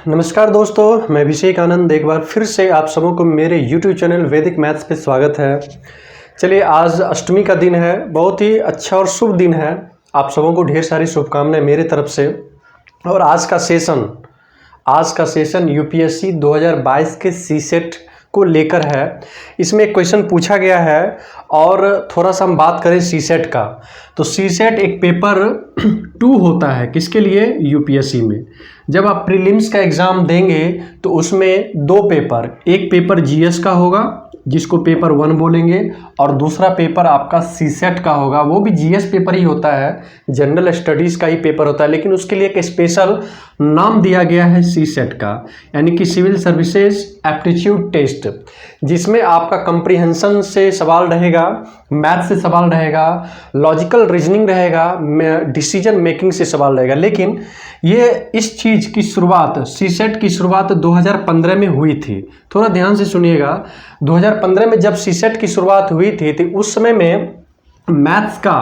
नमस्कार दोस्तों, मैं अभिषेक आनंद एक बार फिर से आप सबों को मेरे YouTube चैनल वैदिक मैथ्स पे स्वागत है। चलिए, आज अष्टमी का दिन है, बहुत ही अच्छा और शुभ दिन है। आप सबों को ढेर सारी शुभकामनाएं मेरे तरफ से। और आज का सेशन यूपीएससी 2022 के सीसेट को लेकर है। इसमें एक क्वेश्चन पूछा गया है और थोड़ा सा हम बात करें सीसेट का। तो सीसेट एक पेपर 2 होता है, किसके लिए? यूपीएससी में। जब आप प्रीलिम्स का एग्ज़ाम देंगे तो उसमें 2 पेपर, एक पेपर जीएस का होगा जिसको पेपर 1 बोलेंगे, और दूसरा पेपर आपका सीसेट का होगा। वो भी जीएस पेपर ही होता है, जनरल स्टडीज़ का ही पेपर होता है, लेकिन उसके लिए एक स्पेशल नाम दिया गया है सीसेट का, यानी कि सिविल सर्विसेज एप्टीट्यूड टेस्ट, जिसमें आपका कंप्रीहेंशन से सवाल रहेगा, मैथ से सवाल रहेगा, लॉजिकल रीजनिंग रहेगा, डिसीजन मेकिंग से सवाल रहेगा। लेकिन ये इस चीज़ की शुरुआत, सीसेट की शुरुआत 2015 में हुई थी। थोड़ा ध्यान से सुनिएगा, 2015 में जब सीसेट की शुरुआत हुई थी तो उस समय में मैथ्स का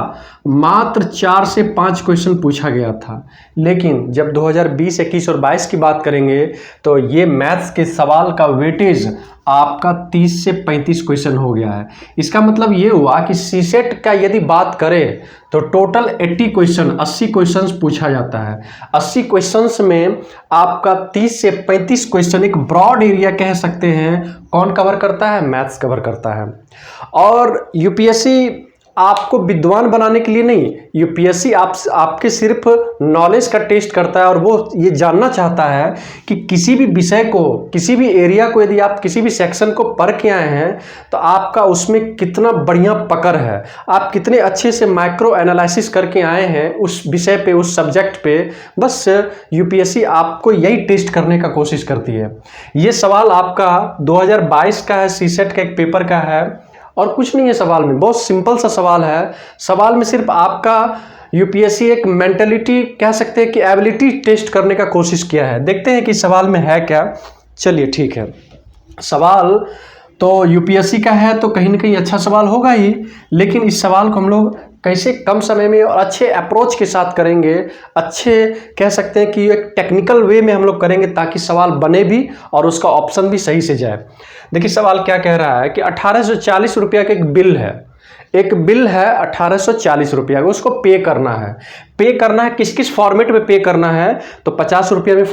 मात्र 4 से 5 क्वेश्चन पूछा गया था। लेकिन जब 2020, 21 और 22 की बात करेंगे तो ये मैथ्स के सवाल का वेटेज आपका 30 से 35 क्वेश्चन हो गया है। इसका मतलब ये हुआ कि सीसेट का यदि बात करें तो टोटल 80 क्वेश्चन पूछा जाता है। 80 क्वेश्चंस में आपका 30 से 35 क्वेश्चन, एक ब्रॉड एरिया कह सकते हैं, कौन कवर करता है? मैथ्स कवर करता है। और यूपीएससी आपको विद्वान बनाने के लिए नहीं, यूपीएससी आपके सिर्फ नॉलेज का टेस्ट करता है, और वो ये जानना चाहता है कि किसी भी विषय को, किसी भी एरिया को, यदि आप किसी भी सेक्शन को पढ़ के आए हैं तो आपका उसमें कितना बढ़िया पकड़ है, आप कितने अच्छे से माइक्रो एनालिसिस करके आए हैं उस विषय पे, उस सब्जेक्ट पे। बस यूपीएससी आपको यही टेस्ट करने का कोशिश करती है। ये सवाल आपका 2022 का है, सीसेट का एक पेपर का है, और कुछ नहीं है सवाल में, बहुत सिंपल सा सवाल है। सवाल में सिर्फ आपका यूपीएससी एक मेंटलिटी कह सकते हैं कि एबिलिटी टेस्ट करने का कोशिश किया है। देखते हैं कि सवाल में है क्या। चलिए ठीक है, सवाल तो यूपीएससी का है तो कहीं ना कहीं अच्छा सवाल होगा ही, लेकिन इस सवाल को हम लोग कैसे कम समय में और अच्छे अप्रोच के साथ करेंगे, अच्छे कह सकते हैं कि एक टेक्निकल वे में हम लोग करेंगे ताकि सवाल बने भी और उसका ऑप्शन भी सही से जाए। देखिए सवाल क्या कह रहा है कि 1840 रुपया का एक बिल है 1840 रुपया, उसको पे करना है। पे करना है किस किस फॉर्मेट में पे करना है? तो 50 रुपया में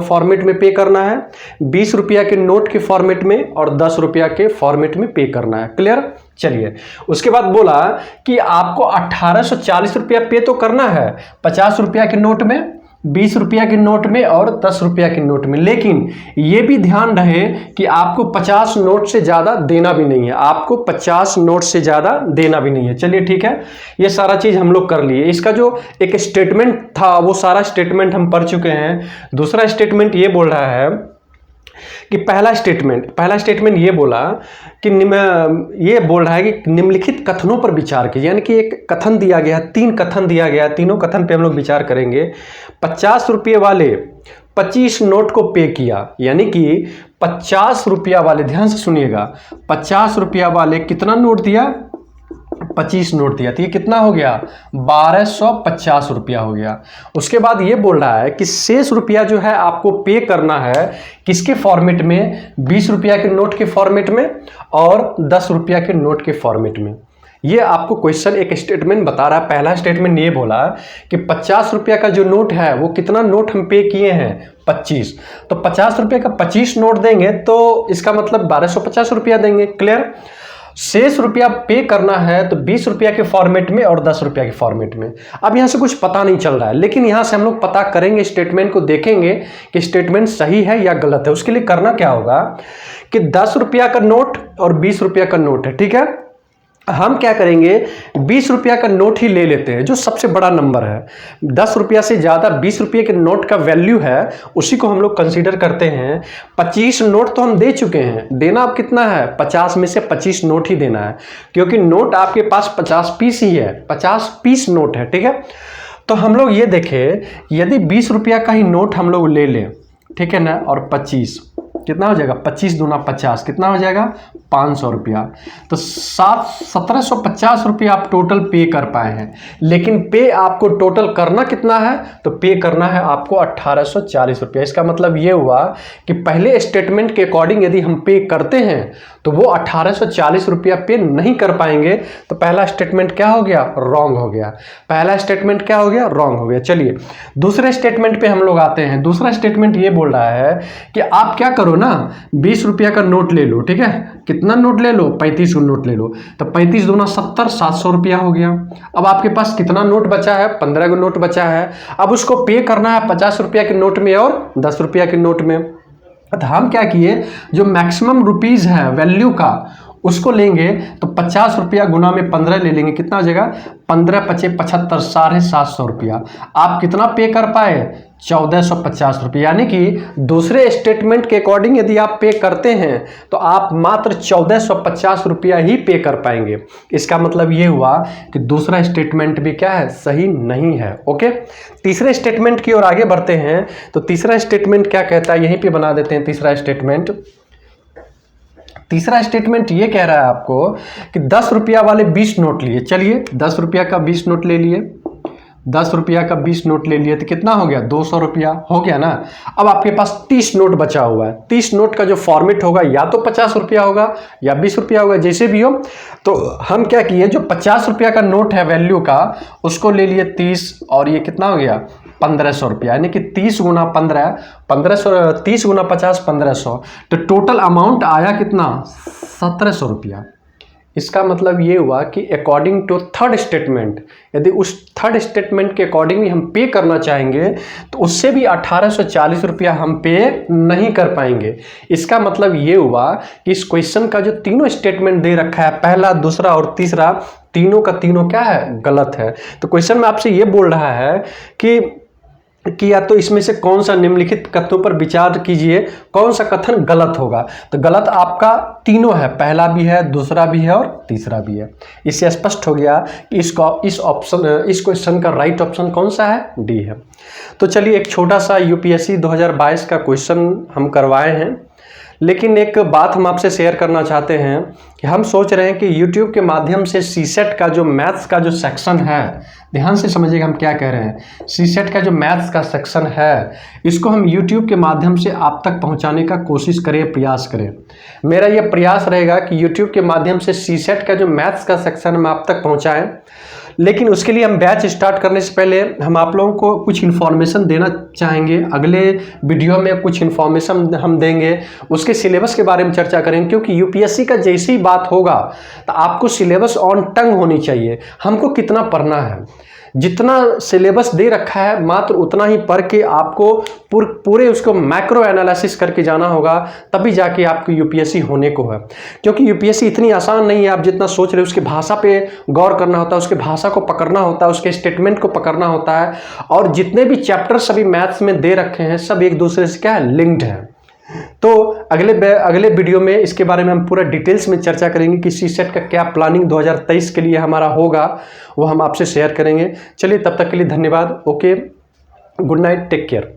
फॉर्मेट में पे करना है, 20 रुपया के नोट के फॉर्मेट में, और 10 रुपया के फॉर्मेट में पे करना है। क्लियर? चलिए, उसके बाद बोला कि आपको 1840 रुपया पे तो करना है 50 रुपया के नोट में, 20 रुपया के नोट में और 10 रुपया के नोट में। लेकिन ये भी ध्यान रहे कि आपको 50 नोट से ज़्यादा देना भी नहीं है, आपको 50 नोट से ज़्यादा देना भी नहीं है। चलिए ठीक है, ये सारा चीज़ हम लोग कर लिए। इसका जो एक स्टेटमेंट था वो सारा स्टेटमेंट हम पढ़ चुके हैं। दूसरा स्टेटमेंट ये बोल रहा है कि पहला स्टेटमेंट ये बोला कि ये बोल रहा है कि निम्नलिखित कथनों पर विचार कीजिए, यानी कि एक कथन दिया गया, 3 कथन दिया गया, तीनों कथन पे हम लोग विचार करेंगे। 50 रुपये वाले 25 नोट को पे किया, यानी कि 50 रुपया वाले, ध्यान से सुनिएगा, 50 रुपया वाले कितना नोट दिया? 25 नोट दिया, तो ये कितना हो गया? 1250 रुपया हो गया। उसके बाद ये बोल रहा है कि शेष रुपया जो है आपको पे करना है किसके फॉर्मेट में? 20 रुपया के नोट के फॉर्मेट में और 10 रुपया के नोट के फॉर्मेट में। ये आपको क्वेश्चन एक स्टेटमेंट बता रहा है। पहला स्टेटमेंट ये बोला कि 50 रुपया का जो नोट है वो कितना नोट हम पे किए हैं? 25। तो 50 रुपये का 25 नोट देंगे तो इसका मतलब 1250 रुपया देंगे। क्लियर? शेष रुपया पे करना है तो 20 रुपया के फॉर्मेट में और 10 रुपया के फॉर्मेट में। अब यहाँ से कुछ पता नहीं चल रहा है, लेकिन यहाँ से हम लोग पता करेंगे, स्टेटमेंट को देखेंगे कि स्टेटमेंट सही है या गलत है। उसके लिए करना क्या होगा कि 10 रुपया का नोट और 20 रुपया का नोट है, ठीक है। हम क्या करेंगे, 20 रुपया का नोट ही ले लेते हैं जो सबसे बड़ा नंबर है। 10 रुपया से ज़्यादा 20 रुपये के नोट का वैल्यू है, उसी को हम लोग कंसीडर करते हैं। 25 नोट तो हम दे चुके हैं, देना अब कितना है? 50 में से 25 नोट ही देना है, क्योंकि नोट आपके पास 50 पीस ही है, 50 पीस नोट है, ठीक है। तो हम लोग ये देखें, यदि 20 रुपया का ही नोट हम लोग ले लें, ठीक है ना, और 25, कितना हो जाएगा 25 दूना 50, कितना हो जाएगा 500 रुपया। तो 1750 रुपया आप टोटल पे कर पाए हैं। लेकिन पे आपको टोटल करना कितना है, तो पे करना है आपको 1840 रुपया। इसका मतलब ये हुआ कि पहले स्टेटमेंट के अकॉर्डिंग यदि हम पे करते हैं तो वो 1840 रुपया पे नहीं कर पाएंगे। तो पहला स्टेटमेंट क्या हो गया, रॉन्ग हो गया। पहला स्टेटमेंट क्या हो गया, रॉन्ग हो गया। चलिए दूसरे स्टेटमेंट पे हम लोग आते हैं। दूसरा स्टेटमेंट ये बोल रहा है कि आप क्या करो ना, 20 रुपया का नोट ले लो, ठीक है। कितना नोट ले लो, 35 को नोट ले लो। तो 35 दूना 70, 700 रुपया हो गया। अब आपके पास कितना नोट बचा है, 15 को नोट बचा है। अब उसको पे करना है 50 रुपया के नोट में और 10 रुपया के नोट में। तो हम क्या किए, जो मैक्सिमम रुपीज है वैल्यू का उसको लेंगे, तो 50 रुपया गुना में 15 ले लेंगे, कितना हो जाएगा 15 पचे 75, 750 रुपया। आप कितना पे कर पाए, 1450 रुपये। यानी कि दूसरे स्टेटमेंट के अकॉर्डिंग यदि आप पे करते हैं तो आप मात्र 1450 रुपया ही पे कर पाएंगे। इसका मतलब ये हुआ कि दूसरा स्टेटमेंट भी क्या है, सही नहीं है। ओके, तीसरे स्टेटमेंट की ओर आगे बढ़ते हैं। तो तीसरा स्टेटमेंट क्या कहता है, यहीं पे बना देते हैं तीसरा स्टेटमेंट। तीसरा स्टेटमेंट ये कह रहा है आपको कि 10 रुपया वाले 20 नोट लिए। चलिए 10 रुपया का 20 नोट ले लिए, 10 रुपया का 20 नोट ले लिए, तो कितना हो गया 200 रुपया हो गया ना। अब आपके पास 30 नोट बचा हुआ है। 30 नोट का जो फॉर्मेट होगा या तो 50 रुपया होगा या 20 रुपया होगा, जैसे भी हो। तो हम क्या किए, जो 50 रुपया का नोट है वैल्यू का, उसको ले लिए 30, और ये कितना हो गया 1500 रुपया। यानी कि 30 गुना 15, 1500, 30 गुना 50, 1500। तो टोटल अमाउंट आया कितना, 1700 रुपया। इसका मतलब ये हुआ कि अकॉर्डिंग टू थर्ड स्टेटमेंट, यदि उस थर्ड स्टेटमेंट के अकॉर्डिंग हम पे करना चाहेंगे तो उससे भी 1840 रुपया हम पे नहीं कर पाएंगे। इसका मतलब ये हुआ कि इस क्वेश्चन का जो तीनों स्टेटमेंट दे रखा है, पहला, दूसरा और तीसरा, तीनों का तीनों क्या है, गलत है। तो क्वेश्चन में आपसे ये बोल रहा है कि या तो इसमें से कौन सा निम्नलिखित कथनों पर विचार कीजिए, कौन सा कथन गलत होगा। तो गलत आपका तीनों है, पहला भी है, दूसरा भी है और तीसरा भी है। इससे स्पष्ट हो गया कि इस क्वेश्चन का राइट ऑप्शन कौन सा है, डी है। तो चलिए एक छोटा सा यूपीएससी 2022 का क्वेश्चन हम करवाए हैं, लेकिन एक बात हम आपसे शेयर करना चाहते हैं कि हम सोच रहे हैं कि YouTube के माध्यम से सीसेट का जो मैथ्स का जो सेक्शन है, ध्यान से समझिएगा हम क्या कह रहे हैं। सीसेट का जो मैथ्स का सेक्शन है, इसको हम YouTube के माध्यम से आप तक पहुंचाने का कोशिश करें, प्रयास करें। मेरा ये प्रयास रहेगा कि YouTube के माध्यम से सीसेट का जो मैथ्स का सेक्शन हम आप तक पहुँचाएँ। लेकिन उसके लिए हम बैच स्टार्ट करने से पहले हम आप लोगों को कुछ इन्फॉर्मेशन देना चाहेंगे। अगले वीडियो में कुछ इन्फॉर्मेशन हम देंगे, उसके सिलेबस के बारे में चर्चा करेंगे। क्योंकि यूपीएससी का जैसी ही बात होगा तो आपको सिलेबस ऑन टंग होनी चाहिए। हमको कितना पढ़ना है, जितना सिलेबस दे रखा है मात्र उतना ही पढ़ के आपको पूरे उसको मैक्रो एनालिसिस करके जाना होगा, तभी जाके आपको यूपीएससी होने को है। क्योंकि यूपीएससी इतनी आसान नहीं है आप जितना सोच रहे हो। उसके भाषा पे गौर करना होता है, उसके भाषा को पकड़ना होता है, उसके स्टेटमेंट को पकड़ना होता है। और जितने भी चैप्टर सभी मैथ्स में दे रखे हैं सब एक दूसरे से क्या है, लिंक्ड है। तो अगले वीडियो में इसके बारे में हम पूरा डिटेल्स में चर्चा करेंगे कि सीसेट का क्या प्लानिंग 2023 के लिए हमारा होगा, वो हम आपसे शेयर करेंगे। चलिए तब तक के लिए धन्यवाद। Okay, good night, take care.